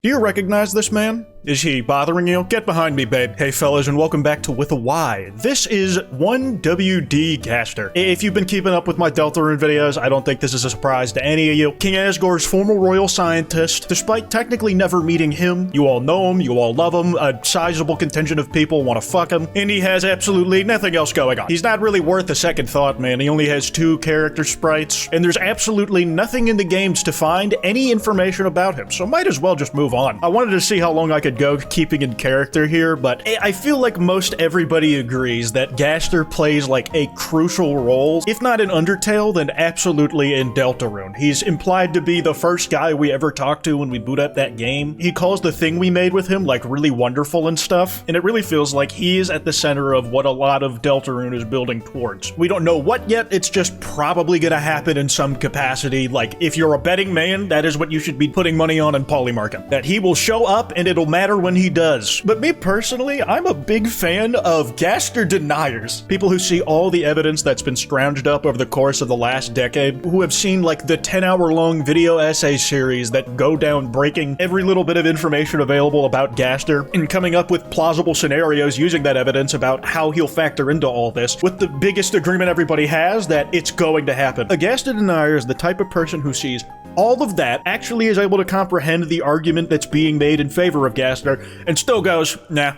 Do you recognize this man? Is he bothering you? Get behind me, babe. Hey fellas, and welcome back to With a Y. This is 1WD Gastra. If you've been keeping up with my Deltarune videos, I don't think this is a surprise to any of you. King Asgore's former royal scientist. Despite technically never meeting him, you all know him, you all love him, a sizable contingent of people want to fuck him, and he has absolutely nothing else going on. He's not really worth a second thought, man. He only has 2 character sprites, and there's absolutely nothing in the games to find any information about him, so might as well just move on. I wanted to see how long I could go keeping in character here, but I feel like most everybody agrees that Gastra plays like a crucial role, if not in Undertale, then absolutely in Deltarune. He's implied to be the first guy we ever talked to when we boot up that game. He calls the thing we made with him like really wonderful and stuff, and it really feels like he is at the center of what a lot of Deltarune is building towards. We don't know what yet, it's just probably gonna happen in some capacity. Like, if you're a betting man, that is what you should be putting money on and polymarking. That he will show up and it'll matter when he does. But me personally, I'm a big fan of Gastra Deniers. People who see all the evidence that's been scrounged up over the course of the last decade, who have seen like the 10-hour-long video essay series that go down breaking every little bit of information available about Gastra and coming up with plausible scenarios using that evidence about how he'll factor into all this, with the biggest agreement everybody has that it's going to happen. A Gastra Denier is the type of person who sees all of that, actually is able to comprehend the argument that's being made in favor of Gastra, and still goes, nah.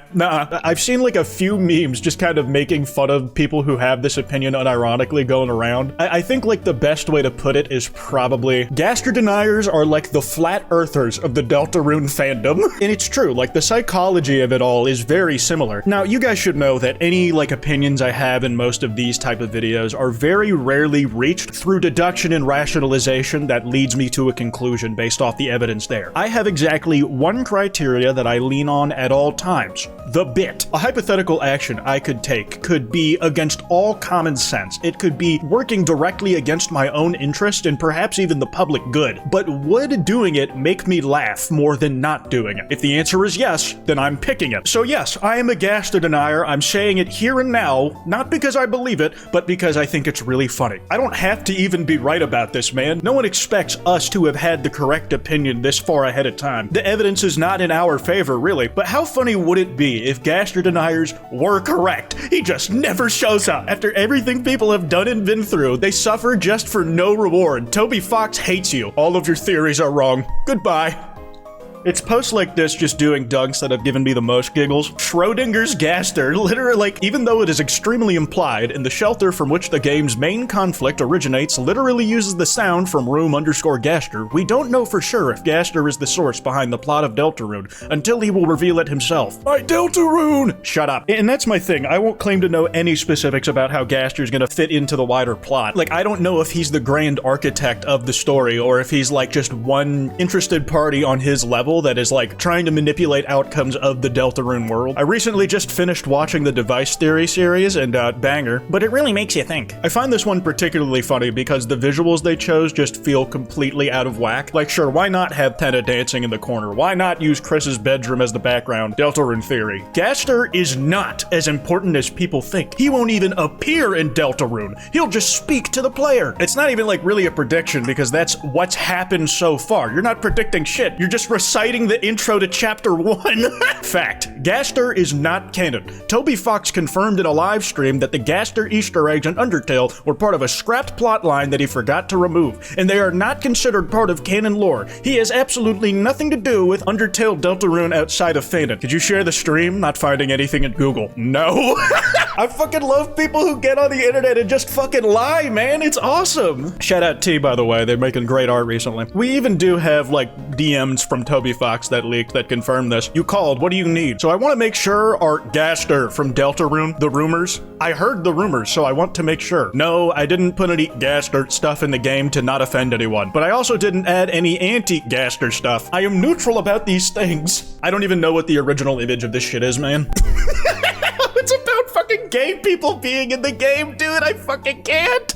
I've seen like a few memes just kind of making fun of people who have this opinion unironically going around. I think like the best way to put it is probably, Gastra Deniers are like the flat earthers of the Deltarune fandom. And it's true, like the psychology of it all is very similar. Now, you guys should know that any like opinions I have in most of these type of videos are very rarely reached through deduction and rationalization that leads me to a conclusion based off the evidence there. I have exactly one criteria that I lean on at all times: the bit. A hypothetical action I could take could be against all common sense. It could be working directly against my own interest and perhaps even the public good. But would doing it make me laugh more than not doing it? If the answer is yes, then I'm picking it. So yes, I am a Gastra Denier. I'm saying it here and now, not because I believe it, but because I think it's really funny. I don't have to even be right about this, man. No one expects us to have had the correct opinion this far ahead of time. The evidence is not in our favor, really, but how funny would it be if Gastra Deniers were correct? He just never shows up. After everything people have done and been through, they suffer just for no reward. Toby Fox hates you. All of your theories are wrong. Goodbye. It's posts like this just doing dunks that have given me the most giggles. Schrodinger's Gastra, literally, like, even though it is extremely implied, and the shelter from which the game's main conflict originates literally uses the sound from room_Gastra, we don't know for sure if Gastra is the source behind the plot of Deltarune until he will reveal it himself. My Deltarune! Shut up. And that's my thing. I won't claim to know any specifics about how Gastra is gonna fit into the wider plot. Like, I don't know if he's the grand architect of the story, or if he's like just one interested party on his level that is like trying to manipulate outcomes of the Deltarune world. I recently just finished watching the Device Theory series, and banger, but it really makes you think. I find this one particularly funny because the visuals they chose just feel completely out of whack. Like, sure, why not have Tenna dancing in the corner? Why not use Chris's bedroom as the background? Deltarune Theory. Gastra is not as important as people think. He won't even appear in Deltarune. He'll just speak to the player. It's not even like really a prediction because that's what's happened so far. You're not predicting shit. You're just reciting the intro to chapter 1. Fact: Gastra is not canon. Toby Fox confirmed in a live stream that the Gastra Easter eggs in Undertale were part of a scrapped plotline that he forgot to remove, and they are not considered part of canon lore. He has absolutely nothing to do with Undertale Deltarune outside of Fanon. Could you share the stream? Not finding anything in Google. No. I fucking love people who get on the internet and just fucking lie, man. It's awesome. Shout out T, by the way. They're making great art recently. We even do have like DMs from Toby Fox that leaked that confirm this. You called, what do you need? So I want to make sure our Gastra from Deltarune, the rumors. I heard the rumors, so I want to make sure. No, I didn't put any Gastra stuff in the game to not offend anyone, but I also didn't add any anti-Gastra stuff. I am neutral about these things. I don't even know what the original image of this shit is, man. It's about fucking gay people being in the game, dude. I fucking can't.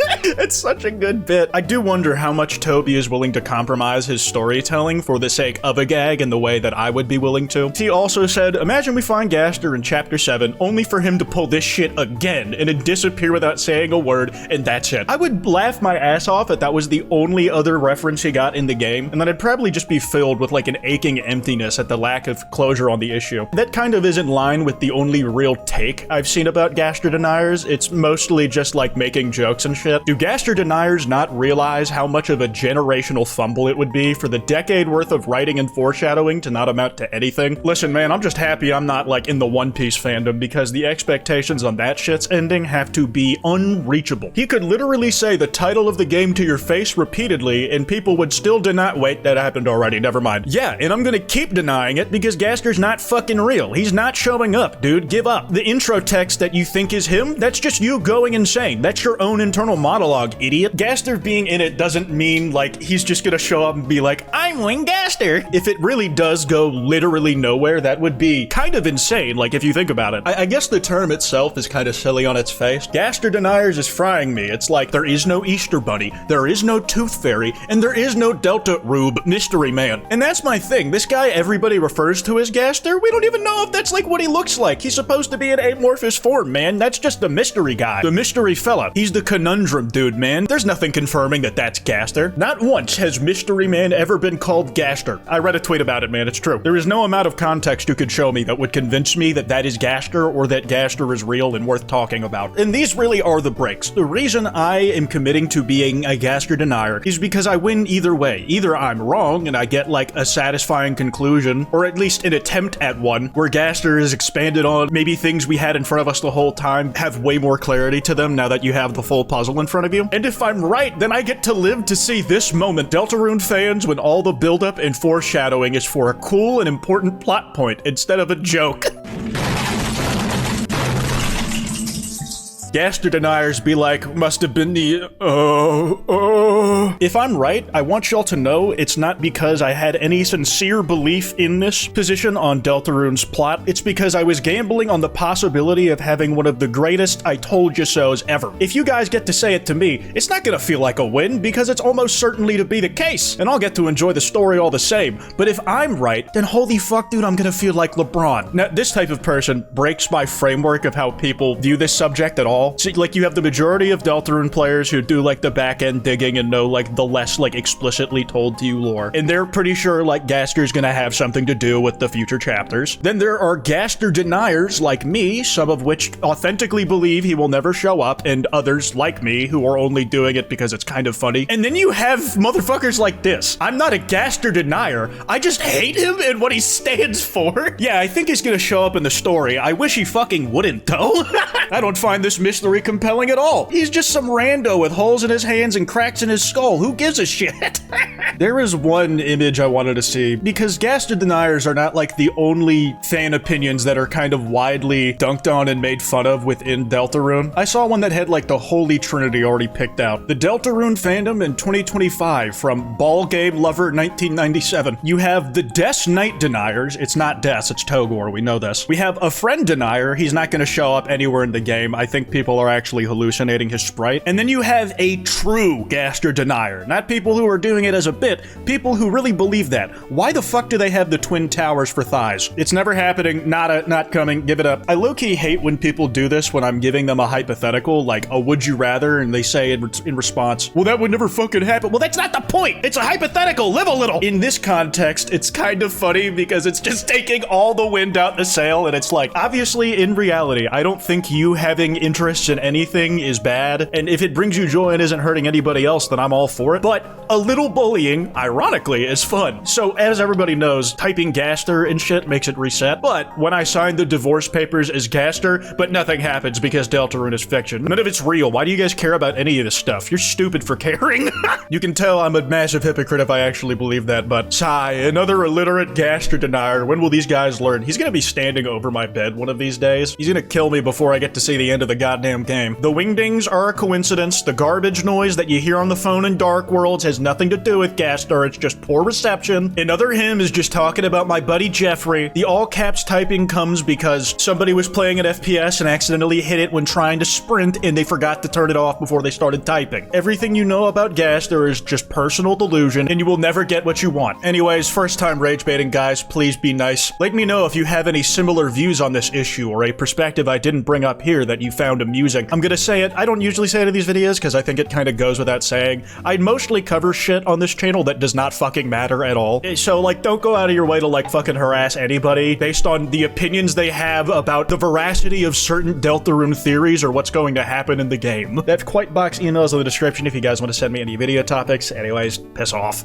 It's such a good bit. I do wonder how much Toby is willing to compromise his storytelling for the sake of a gag in the way that I would be willing to. He also said, imagine we find Gastor in chapter 7 only for him to pull this shit again and then disappear without saying a word, and that's it. I would laugh my ass off if that was the only other reference he got in the game, and then I'd probably just be filled with like an aching emptiness at the lack of closure on the issue. That kind of is in line with the only real take I've seen about Gastra Deniers. It's mostly just like making jokes and shit. Do Gastra Deniers not realize how much of a generational fumble it would be for the decade worth of writing and foreshadowing to not amount to anything? Listen, man, I'm just happy I'm not like in the One Piece fandom, because the expectations on that shit's ending have to be unreachable. He could literally say the title of the game to your face repeatedly and people would still deny— wait, that happened already, never mind. Yeah, and I'm gonna keep denying it because Gastor's not fucking real. He's not showing up, dude, give up. The intro text that you think is him, that's just you going insane. That's your own internal monologue, idiot. Gastor being in it doesn't mean like he's just gonna show up and be like, I'm Wing Gastor. If it really does go literally nowhere, that would be kind of insane, like if you think about it. I guess the term itself is kind of silly on its face. Gastor Deniers is frying me. It's like there is no Easter Bunny, there is no Tooth Fairy, and there is no Deltarune Mystery Man. And that's my thing. This guy everybody refers to as Gastor, we don't even know if that's like what he looks like. He's supposed to be an amorphous form, man. That's just the mystery guy. The mystery fella. He's the conundrum dude, man. There's nothing confirming that that's Gastor. Not once has Mystery Man ever been called Gastor. I read a tweet about it, man. It's true. There is no amount of context you could show me that would convince me that that is Gastor or that Gastor is real and worth talking about. And these really are the breaks. The reason I am committing to being a Gastor Denier is because I win either way. Either I'm wrong and I get like a satisfying conclusion, or at least an attempt at one, where Gastor is expanded on. Maybe things we had in front of us the whole time have way more clarity to them now that you have the full puzzle in front of you. And if I'm right, then I get to live to see this moment. Deltarune fans, when all the buildup and foreshadowing is for a cool and important plot point instead of a joke. Gastor Deniers be like, must have been the, If I'm right, I want y'all to know it's not because I had any sincere belief in this position on Deltarune's plot. It's because I was gambling on the possibility of having one of the greatest I told you so's ever. If you guys get to say it to me, it's not gonna feel like a win because it's almost certainly to be the case, and I'll get to enjoy the story all the same. But if I'm right, then holy fuck, dude, I'm gonna feel like LeBron. Now, this type of person breaks my framework of how people view this subject at all. So, like, you have the majority of Deltarune players who do like the back-end digging and know like the less like explicitly told to you lore, and they're pretty sure like Gastor's gonna have something to do with the future chapters. Then there are Gastor Deniers like me, some of which authentically believe he will never show up, and others like me who are only doing it because it's kind of funny. And then you have motherfuckers like this. I'm not a Gastor Denier, I just hate him and what he stands for. Yeah, I think he's gonna show up in the story. I wish he fucking wouldn't though. I don't find this mystery compelling at all. He's just some rando with holes in his hands and cracks in his skull. Who gives a shit? There is one image I wanted to see, because Gastor Deniers are not like the only fan opinions that are kind of widely dunked on and made fun of within Deltarune. I saw one that had like the Holy Trinity already picked out. The Deltarune fandom in 2025 from Ball Game Lover 1997. You have the Des Knight Deniers. It's not Des, it's Togor, we know this. We have a Friend Denier. He's not going to show up anywhere in the game. I think people are actually hallucinating his sprite. And then you have a true Gastor Denier. Not people who are doing it as a bit, people who really believe that. Why the fuck do they have the twin towers for thighs? It's never happening, not coming, give it up. I low-key hate when people do this when I'm giving them a hypothetical, like a would you rather, and they say in response, well, that would never fucking happen. Well, that's not the point! It's a hypothetical, live a little! In this context, it's kind of funny because it's just taking all the wind out the sail, and it's like, obviously, in reality, I don't think you having interests in anything is bad, and if it brings you joy and isn't hurting anybody else, then I'm all for it. But a little bullying, ironically, is fun. So as everybody knows, typing Gastor and shit makes it reset. But when I signed the divorce papers as Gastor, but nothing happens because Deltarune is fiction. None of it's real. Why do you guys care about any of this stuff? You're stupid for caring. You can tell I'm a massive hypocrite if I actually believe that, but sigh, another illiterate Gastor Denier. When will these guys learn? He's gonna be standing over my bed one of these days. He's gonna kill me before I get to see the end of the goddamn goddamn game. The wingdings are a coincidence. The garbage noise that you hear on the phone in Dark Worlds has nothing to do with Gastar. It's just poor reception. Another hymn is just talking about my buddy Jeffrey. The all caps typing comes because somebody was playing an FPS and accidentally hit it when trying to sprint and they forgot to turn it off before they started typing. Everything you know about Gastar is just personal delusion and you will never get what you want. Anyways, first time rage baiting guys, please be nice. Let me know if you have any similar views on this issue or a perspective I didn't bring up here that you found amusing. I'm gonna say it, I don't usually say it in these videos because I think it kind of goes without saying. I mostly cover shit on this channel that does not fucking matter at all. So like, don't go out of your way to like fucking harass anybody based on the opinions they have about the veracity of certain Deltarune theories or what's going to happen in the game. That kwytebox email is in the description if you guys want to send me any video topics. Anyways, piss off.